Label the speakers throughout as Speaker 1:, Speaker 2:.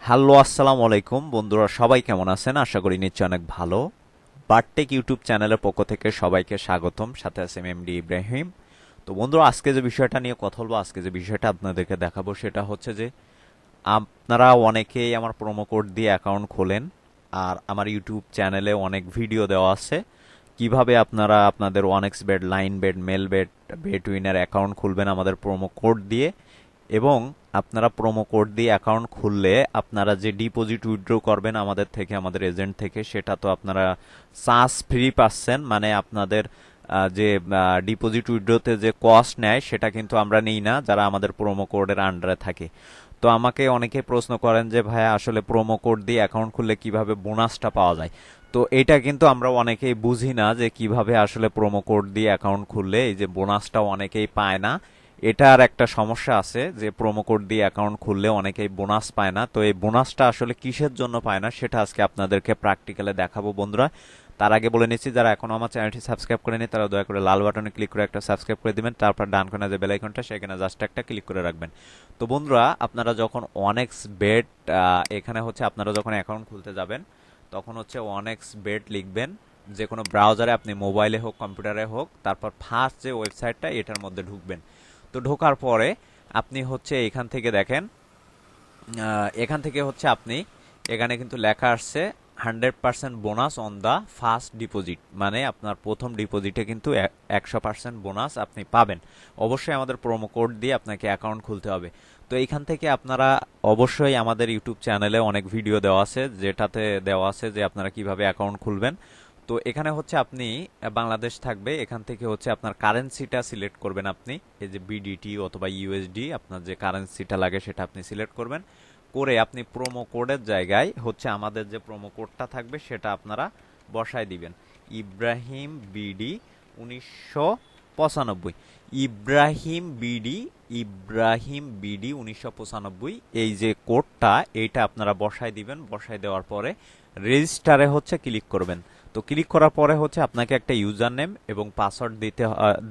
Speaker 1: Hello, আসসালামু আলাইকুম বন্ধুরা, সবাই কেমন আছেন? আশা করি নিশ্চয় অনেক ভালো। বারটেক ইউটিউব চ্যানেলের পক্ষ থেকে সবাইকে স্বাগতম। সাথে আছে এমডি ইব্রাহিম। তো বন্ধুরা, আজকে যে বিষয়টা নিয়ে কথা বলবো, আজকে যে বিষয়টা আপনাদেরকে দেখাবো সেটা হচ্ছে যে আপনারা অনেকেই আমার প্রোমো কোড দিয়ে অ্যাকাউন্ট খোলেন, আর আমার ইউটিউব চ্যানেলে অনেক ভিডিও দেওয়া আছে কিভাবে আপনারা আপনাদের one x bet, Linebet, Melbet, Betwinner account খুলবেন আমাদের প্রোমো কোড দিয়ে। এবং আপনারা প্রোমো কোড দিয়ে অ্যাকাউন্ট খুললে আপনারা যে ডিপোজিট উইথড্র করবেন আমাদের থেকে, আমাদের এজেন্ট থেকে, সেটা তো আপনারা চার্জ ফ্রি পাচ্ছেন। মানে আপনাদের যে ডিপোজিট উইথড্রতে যে কস্ট নেয় সেটা কিন্তু আমরা নিই না, যারা আমাদের প্রোমো কোডের আন্ডারে থাকে। তো আমাকে অনেকে প্রশ্ন করেন যে ভাইয়া, আসলে প্রোমো কোড দিয়ে অ্যাকাউন্ট খুললে কিভাবে বোনাসটা পাওয়া যায়। তো এটা কিন্তু আমরা অনেকেই বুঝি না যে কিভাবে আসলে প্রোমো কোড দিয়ে অ্যাকাউন্ট খুললে এই যে বোনাসটা অনেকেই পায় না। এটার একটা সমস্যা আছে যে প্রোমো কোড দিয়ে অ্যাকাউন্ট খুললে অনেকেই বোনাস পায় না। তো এই বোনাসটা আসলে কিসের জন্য পায় না সেটা আজকে আপনাদেরকে প্র্যাকটিক্যালে দেখাবো বন্ধুরা। তার আগে বলে নিচ্ছি, যারা এখনো আমার চ্যানেলটি সাবস্ক্রাইব করেনি তারা দয়া করে লাল বাটনে ক্লিক করে একটা সাবস্ক্রাইব করে দিবেন। তারপর ডান কোণে যে বেল আইকনটা, সেখানে জাস্ট একটা ক্লিক করে রাখবেন। তো বন্ধুরা, আপনারা যখন ওয়ানএক্স বেট, এখানে হচ্ছে আপনারা যখন অ্যাকাউন্ট খুলতে যাবেন তখন হচ্ছে ওয়ানএক্স বেট লিখবেন যে কোনো ব্রাউজারে, আপনি মোবাইলে হোক কম্পিউটারে হোক। তারপর ফার্স্ট যে ওয়েবসাইটটা এটার মধ্যে ঢুকবেন। তো ঢোকার পরে আপনি হচ্ছে এখান থেকে দেখেন, এখান থেকে হচ্ছে আপনি, এখানে কিন্তু লেখা আসছে 100% bonus on the first deposit. মানে আপনার প্রথম ডিপোজিটে কিন্তু 100% বোনাস আপনি পাবেন। অবশ্যই আমাদের প্রোমো কোড দিয়ে আপনাকে অ্যাকাউন্ট খুলতে হবে। তো এইখান থেকে আপনারা অবশ্যই, আমাদের ইউটিউব চ্যানেলে অনেক ভিডিও দেওয়া আছে যেটাতে দেওয়া আছে যে আপনারা কিভাবে অ্যাকাউন্ট খুলবেন। তো এখানে হচ্ছে আপনি বাংলাদেশ থাকবে, এখান থেকে হচ্ছে আপনার কারেন্সিটা সিলেক্ট করবেন। আপনি এই যে বিডিটি অথবা ইউএসডি, আপনার যে কারেন্সিটা লাগে সেটা আপনি সিলেক্ট করবেন। করে আপনি প্রোমো কোডের জায়গায় হচ্ছে আমাদের যে প্রোমো কোডটা থাকবে সেটা আপনারা বসায় দিবেন। Ibrahim BD 1995, Ibrahim BD, Ibrahim BD 1995, এই যে কোডটা এইটা আপনারা বসায় দিবেন। বসায় দেওয়ার পরে রেজিস্টারে হচ্ছে ক্লিক করবেন। তো ক্লিক করার পরে হচ্ছে আপনাকে একটা ইউজার নেম এবং পাসওয়ার্ড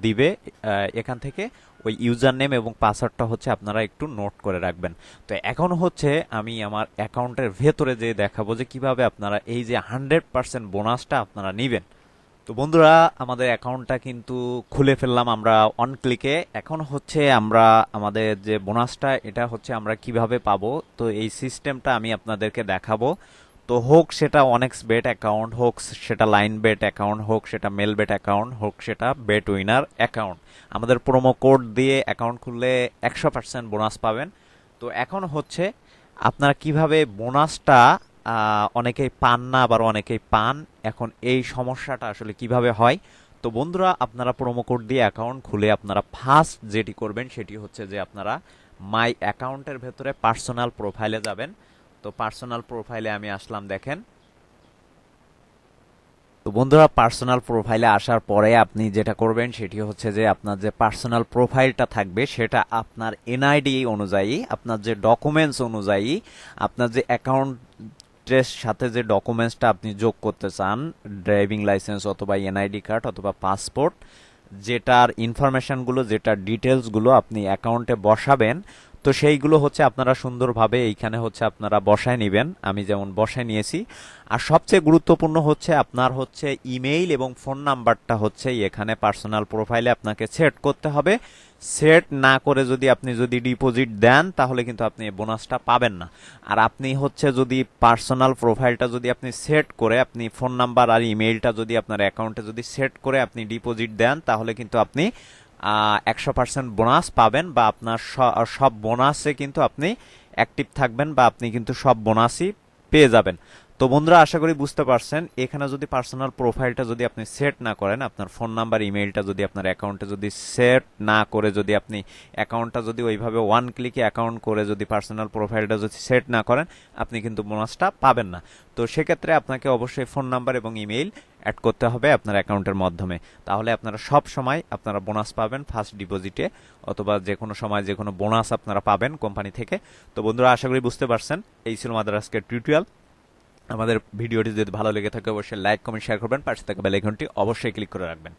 Speaker 1: দিবে এখান থেকে। ওই ইউজার নেম এবং পাসওয়ার্ডটা হচ্ছে আপনারা একটু নোট করে রাখবেন। তো এখন হচ্ছে আমি আমার অ্যাকাউন্টের ভেতরে যে দেখাবো যে কিভাবে আপনারা এই যে 100% বোনাসটা আপনারা নিবেন। তো বন্ধুরা, আমাদের অ্যাকাউন্টটা কিন্তু খুলে ফেললাম আমরা অন ক্লিকে। এখন হচ্ছে আমরা আমাদের যে বোনাসটা এটা হচ্ছে আমরা কিভাবে পাবো, তো এই সিস্টেমটা আমি আপনাদেরকে দেখাবো। তো হোক সেটা অনেক্স বেট অ্যাকাউন্ট, হোক সেটা লাইন বেট অ্যাকাউন্ট, হোক সেটা মেল বেট অ্যাকাউন্ট, হোক সেটা বেট উইনার অ্যাকাউন্ট, আমাদের প্রোমো কোড দিয়ে অ্যাকাউন্ট খুললে 100% বোনাস পাবেন। তো এখন হচ্ছে আপনারা কিভাবে বোনাসটা, অনেকেই পান না, আবার অনেকেই পান। এখন এই সমস্যাটা আসলে কিভাবে হয়? তো বন্ধুরা, আপনারা প্রোমো কোড দিয়ে অ্যাকাউন্ট খুলে আপনারা ফার্স্ট যেটি করবেন সেটি হচ্ছে যে আপনারা মাই অ্যাকাউন্টের ভেতরে পার্সোনাল প্রোফাইলে যাবেন। তো পার্সোনাল প্রোফাইলে আমি আসলাম, দেখেন। তো বন্ধুরা, পার্সোনাল প্রোফাইলে আসার পরে আপনি যেটা করবেন সেটি হচ্ছে যে আপনার যে পার্সোনাল প্রোফাইলটা থাকবে সেটা আপনার এনআইডি অনুযায়ী, আপনার যে ডকুমেন্টস অনুযায়ী, আপনার যে অ্যাকাউন্টের সাথে যে ডকুমেন্টসটা আপনি যোগ করতে চান, ড্রাইভিং লাইসেন্স অথবা এনআইডি কার্ড অথবা পাসপোর্ট, যেটার ইনফরমেশনগুলো, যেটার ডিটেলসগুলো আপনি অ্যাকাউন্টে বসাবেন, তো সেইগুলো হচ্ছে আপনারা সুন্দরভাবে এইখানে হচ্ছে আপনারা বসায় নেবেন। আমি যেমন বসায় নিয়েছি। আর সবচেয়ে গুরুত্বপূর্ণ হচ্ছে আপনার হচ্ছে ইমেইল এবং ফোন নাম্বারটা হচ্ছে এখানে পার্সোনাল প্রোফাইলে আপনাকে সেট করতে হবে। সেট না করে যদি ডিপোজিট দেন তাহলে কিন্তু আপনি বোনাসটা পাবেন না। আর আপনি হচ্ছে যদি পার্সোনাল প্রোফাইলটা যদি আপনি সেট করে, আপনি ফোন নাম্বার আর ইমেইলটা যদি আপনার অ্যাকাউন্টে যদি সেট করে আপনি ডিপোজিট দেন তাহলে কিন্তু আপনি 100% বোনাস পাবেন, বা আপনার সব বোনাসে কিন্তু আপনি অ্যাক্টিভ থাকবেন, বা আপনি কিন্তু সব বোনাসই পেয়ে যাবেন। তো বন্ধুরা, আশা করি বুঝতে পারছেন। এখানে যদি পার্সোনাল প্রোফাইলটা যদি আপনি সেট না করেন, আপনার ফোন নাম্বার ইমেইলটা যদি আপনার অ্যাকাউন্টে যদি সেট না করে, যদি আপনি অ্যাকাউন্টটা যদি ওইভাবে ওয়ান ক্লিকে অ্যাকাউন্ট করে যদি পার্সোনাল প্রোফাইলটা যদি সেট না করেন, আপনি কিন্তু বোনাসটা পাবেন না। তো সেক্ষেত্রে আপনাকে অবশ্যই ফোন নাম্বার এবং ইমেইল অ্যাড করতে হবে আপনার অ্যাকাউন্টের মাধ্যমে। তাহলে আপনারা সব সময় আপনারা বোনাস পাবেন ফার্স্ট ডিপোজিটে, অথবা যে কোনো সময় যে কোনো বোনাস আপনারা পাবেন কোম্পানি থেকে। তো বন্ধুরা, আশা করি বুঝতে পারছেন। এই ছিল আমাদের আজকের টিউটোরিয়াল। আমাদের ভিডিওটি যদি ভালো লেগে থাকে অবশ্যই লাইক, কমেন্ট, শেয়ার করবেন। পাশে থাকা বেল আইকনটি অবশ্যই ক্লিক করে রাখবেন।